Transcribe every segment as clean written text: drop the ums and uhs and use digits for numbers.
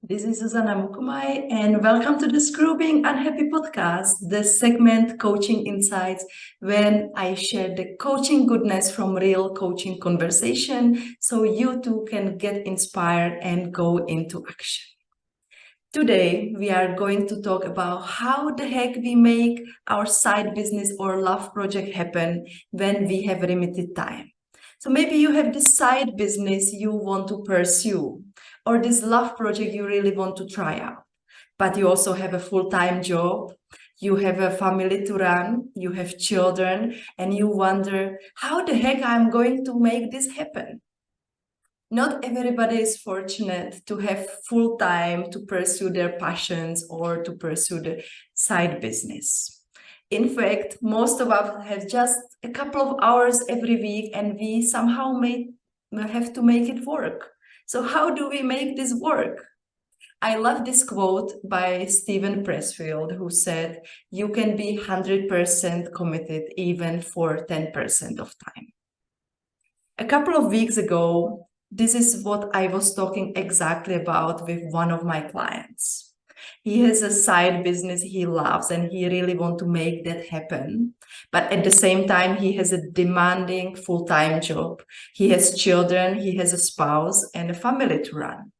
This is Zuzana and welcome to the Screw Being Unhappy podcast, the segment Coaching Insights, when I share the coaching goodness from real coaching conversation so you too can get inspired and go into action. Today, we are going to talk about how the heck we make our side business or love project happen when we have limited time. So maybe you have this side business you want to pursue, or this love project you really want to try out, but you also have a full-time job, you have a family to run, you have children, and you wonder how the heck I'm going to make this happen. Not everybody is fortunate to have full time to pursue their passions or to pursue the side business. In fact, most of us have just a couple of hours every week and we somehow have to make it work. So how do we make this work? I love this quote by Steven Pressfield, who said, "You can be 100% committed even for 10% of time." A couple of weeks ago, this is what I was talking exactly about with one of my clients. He has a side business he loves and he really wants to make that happen. But at the same time, he has a demanding full-time job. He has children, he has a spouse and a family to run.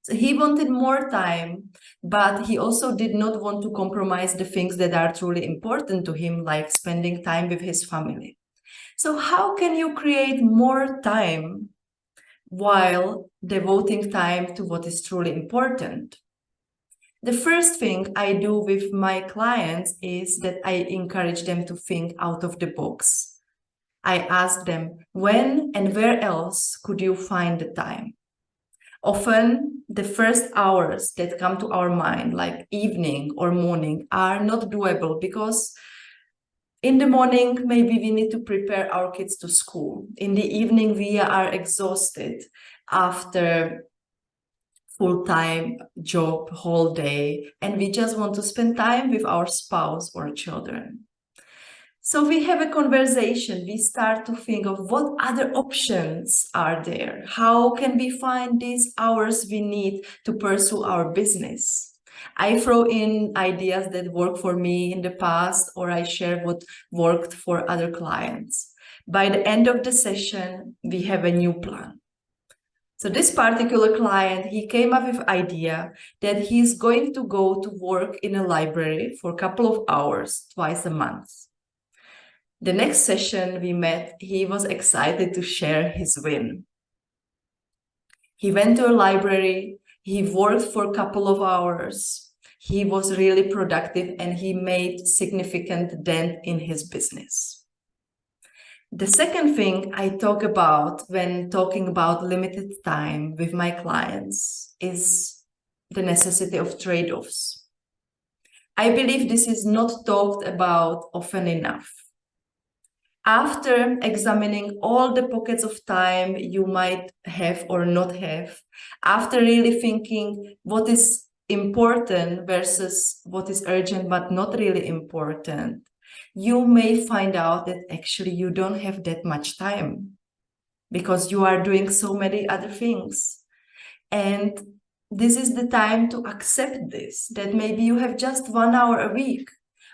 So he wanted more time, but he also did not want to compromise the things that are truly important to him, like spending time with his family. So how can you create more time while devoting time to what is truly important? The first thing I do with my clients is that I encourage them to think out of the box. I ask them, when and where else could you find the time? Often, the first hours that come to our mind, like evening or morning, are not doable because in the morning, maybe we need to prepare our kids to school. In the evening, we are exhausted after full-time job whole day, and we just want to spend time with our spouse or children. So we have a conversation, we start to think of what other options are there. How can we find these hours we need to pursue our business? I throw in ideas that work for me in the past, or I share what worked for other clients. By the end of the session, we have a new plan. So this particular client, he came up with idea that he's going to go to work in a library for a couple of hours twice a month. The next session we met, he was excited to share his win. He went to a library, he worked for a couple of hours, he was really productive and he made significant dent in his business. The second thing I talk about when talking about limited time with my clients is the necessity of trade-offs. I believe this is not talked about often enough. After examining all the pockets of time you might have or not have, after really thinking what is important versus what is urgent but not really important, you may find out that actually you don't have that much time because you are doing so many other things. And this is the time to accept this, that maybe you have just 1 hour a week,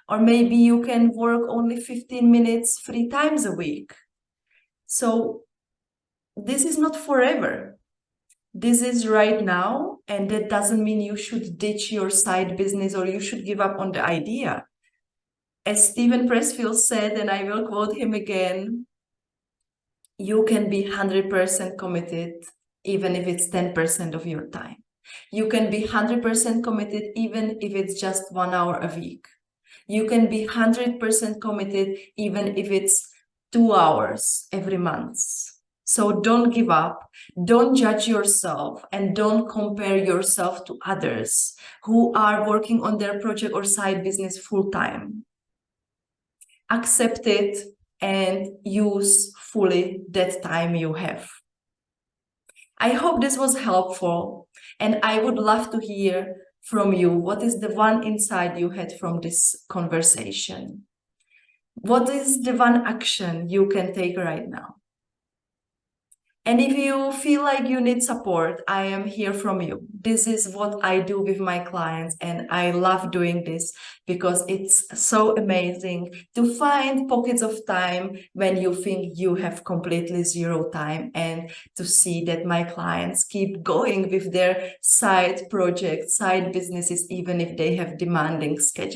or maybe you can work only 15 minutes 3 times a week. So this is not forever. This is right now, and that doesn't mean you should ditch your side business or you should give up on the idea. As Steven Pressfield said, and I will quote him again, you can be 100% committed even if it's 10% of your time. You can be 100% committed even if it's just 1 hour a week. You can be 100% committed even if it's 2 hours every month. So don't give up, don't judge yourself, and don't compare yourself to others who are working on their project or side business full time. Accept it and use fully that time you have. I hope this was helpful, and I would love to hear from you. What is the one insight you had from this conversation? What is the one action you can take right now? And if you feel like you need support, I am here from you. This is what I do with my clients, and I love doing this because it's so amazing to find pockets of time when you think you have completely zero time, and to see that my clients keep going with their side projects, side businesses, even if they have demanding schedules.